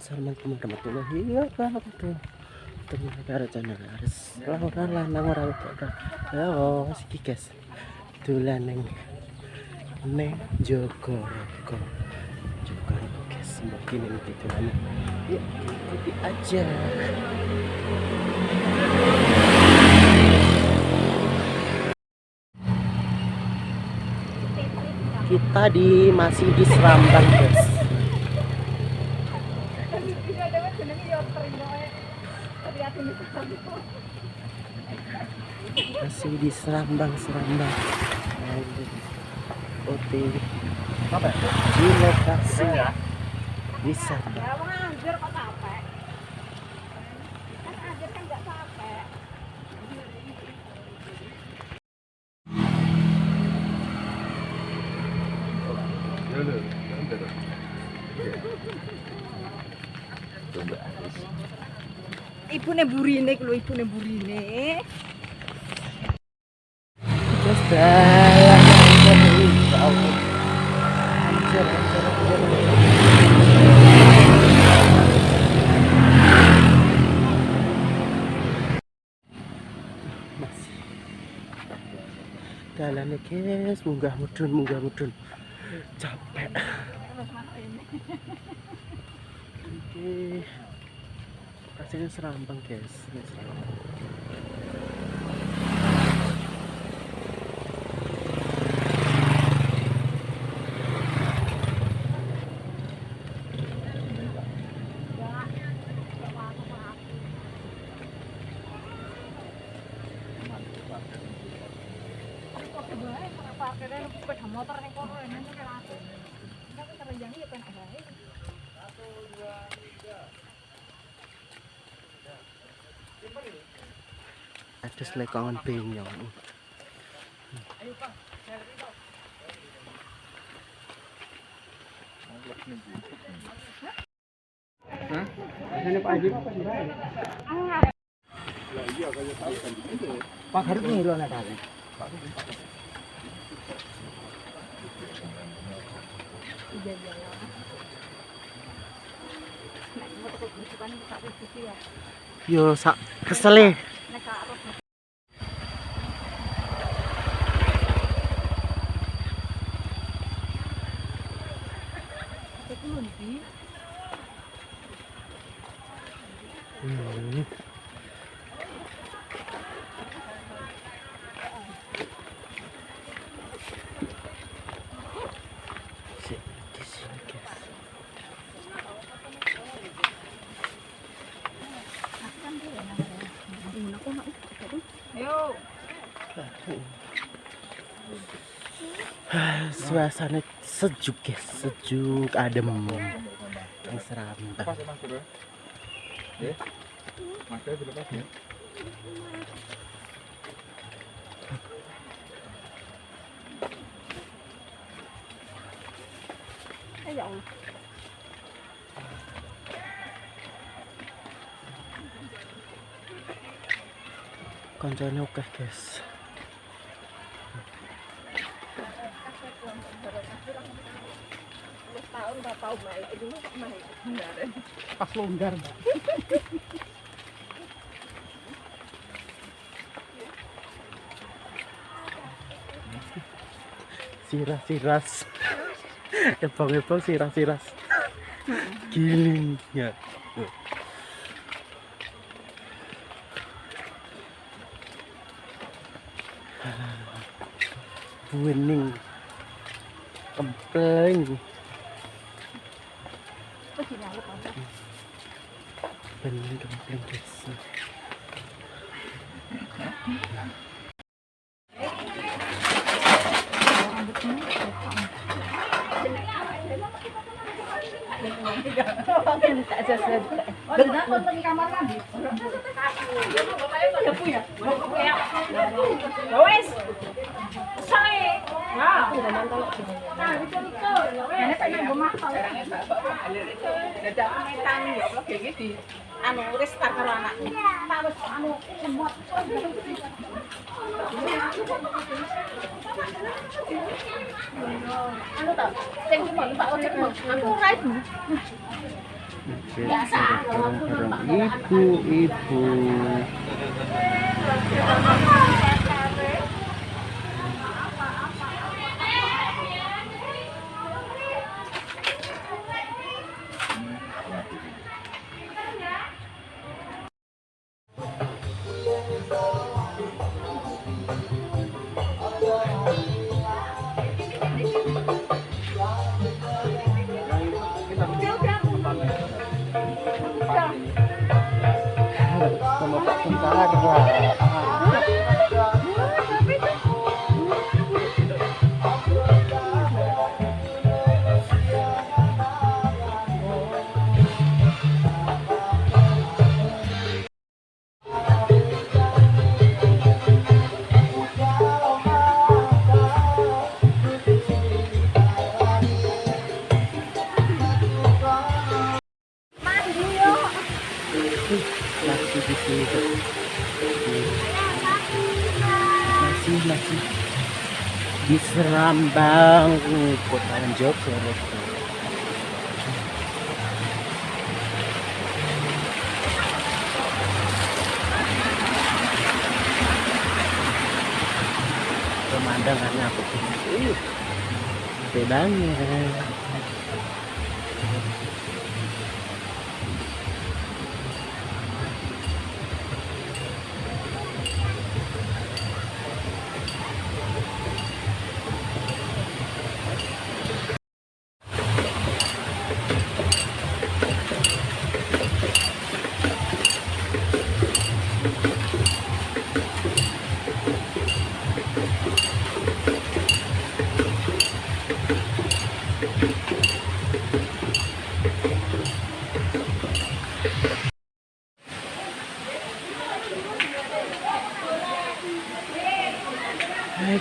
Assalamualaikum warahmatullahi wabarakatuh. Teman karo channel Aris Laura lanang ora ora. Yo, iki guys. Dolan ning Jogorogo. Jogorogo guys, mungkin ini dolan. Yuk, ikuti aja. Kita masih di Serambang guys. Masih di Serambang Oke, di lokasi wisata. Ibune burine lho, ibune burine. Terus dalan dalane guys, munggah mudun capek. Oke, rasanya Serambang guys, ada selekongan benyong. Ini Pak Haji apa sih? Pak Haji ini anak kali. Yo sak kesel. Suasana sejuk guys, sejuk adem di Serambang. Koncone oke guys. Pas longgar Mbak. Siras ebang siras gilingnya bening kempleng guys. Anu wis tak karo anakku. Tak wis anu semut. Anu ta, sing semut tak ojek aku ora ibu. Bareng-bareng ibu-ibu. Sama Pak Tentara. Masih di sini tuh. Masih di Serambang, Kota Jogja. Pemandangannya apa tuh? Bedanya.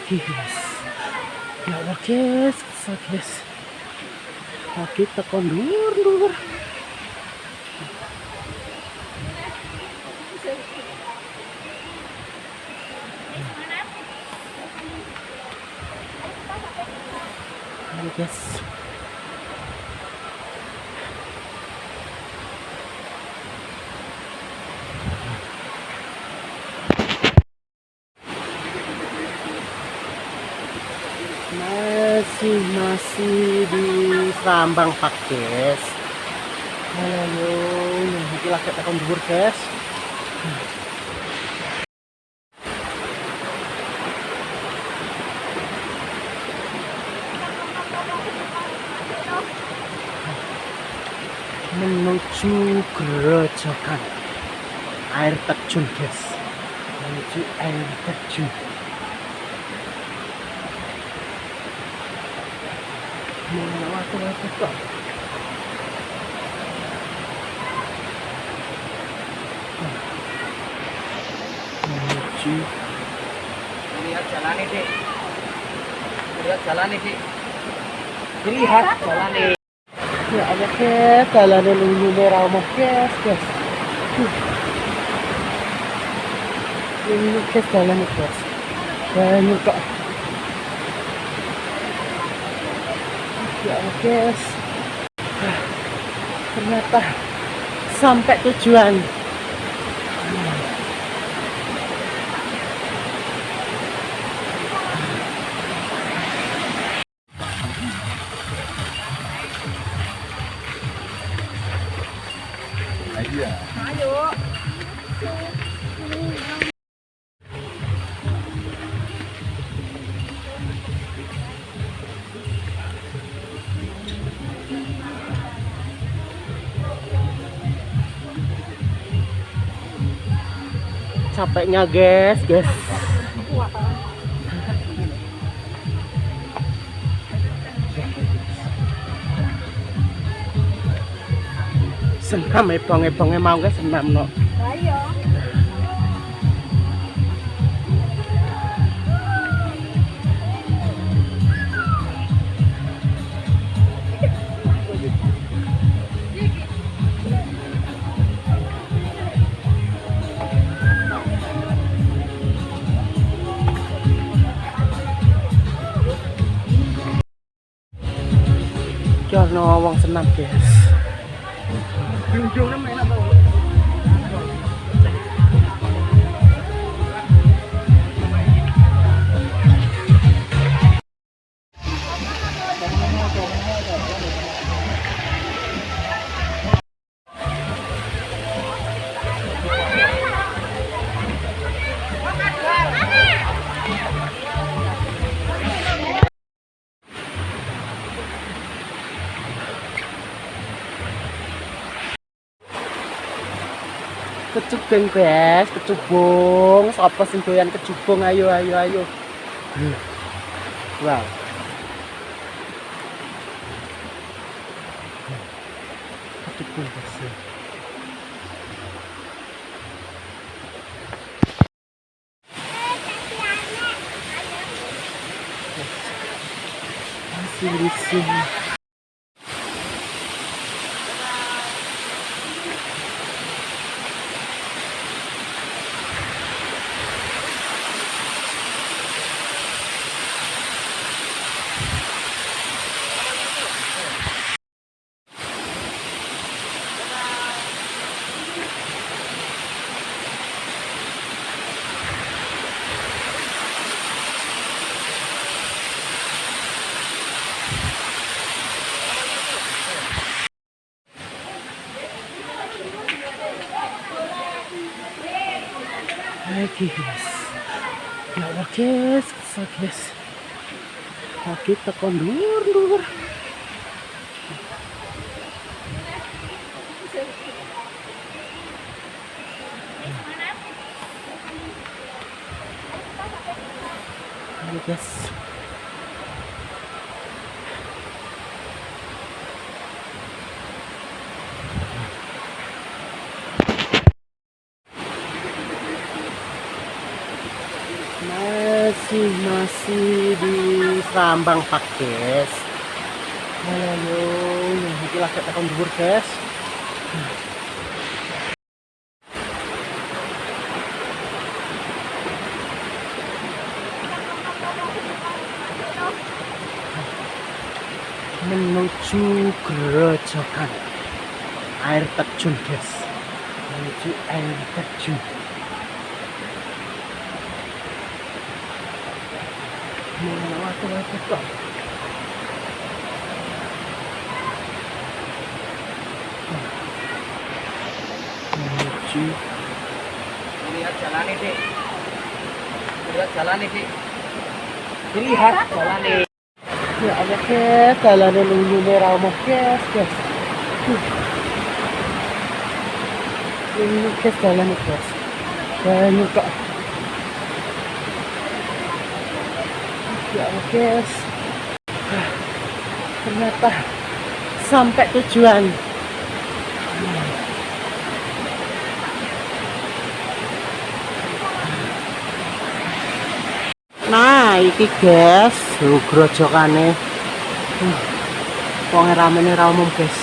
Guys, ya Allah guys, kesel guys. Kaki tekan dur. Ayo guys. Masih di Serambang Pak guys. Halo, nanti lah kita kondur guys. Menuju Grojogan air terjun guys, menuju air terjun. Waktu kok menuju, lihat jalan ini, lihat jalan ini, lihat jalan ini. ya ada guys, jalan lulu merah guys. Ini guys jalan guys, banyak kok. Ya guys, ternyata sampai tujuan. Ayo. Capeknya guys. Senam ebong-ebongnya mau guys, senam no. Ayo. Jono wong senam guys. Junjung namanya apa? Kecubung guys, kecubung. Sapa sing doyan kecubung? Ayo ayo ayo. Wow. Kecubung guys. Masih di sini. Lagi guys, ya Allah guys, kesel guys. Kaki tekan dur. Ayo guys. Masih di Serambang Pak guys. Halo, nanti lah kita akan dubur guys. Menuju Grojogan air terjun guys, menuju air terjun. Waktu kok menuju. Lihat jalan ini. Lihat jalan ini. Lihat jalan ini. Ya Allah guys, jalannya nunggu ramu guys. Ini guys jalannya guys. Banyak kok. Ya Allah guys, ternyata sampai tujuan. Nah, iki guys, grojokane. Wong ramene ra umum guys.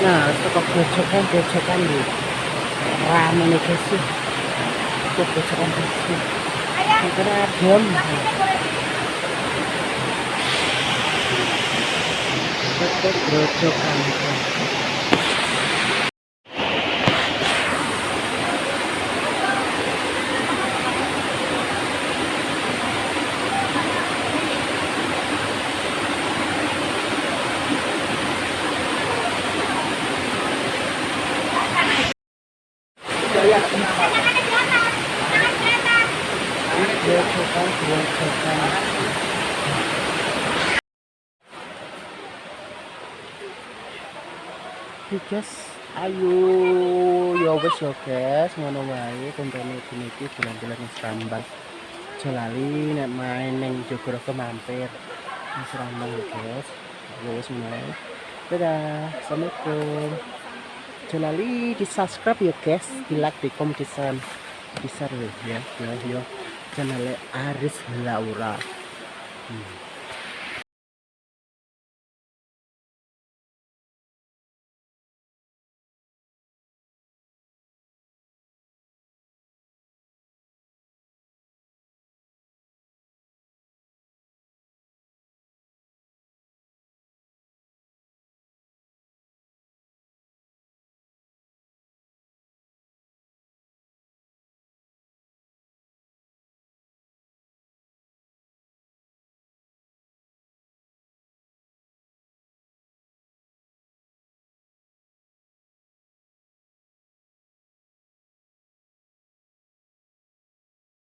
Nah, toko grojokan iki. Ramene guys. Grojokan guys. Karena adem. Toko grojokan. Guys, ayo ya wis ya guys, ngono wae kontene iki bulan-bulan Serambang. Aja lali nek main ning Jogorogo mampir ning Serambang guys. Ya wis ngono. Dadah, assalamualaikum. Aja lali di-subscribe ya guys, di-like, di-komen, di-share ya channel Aris Laura.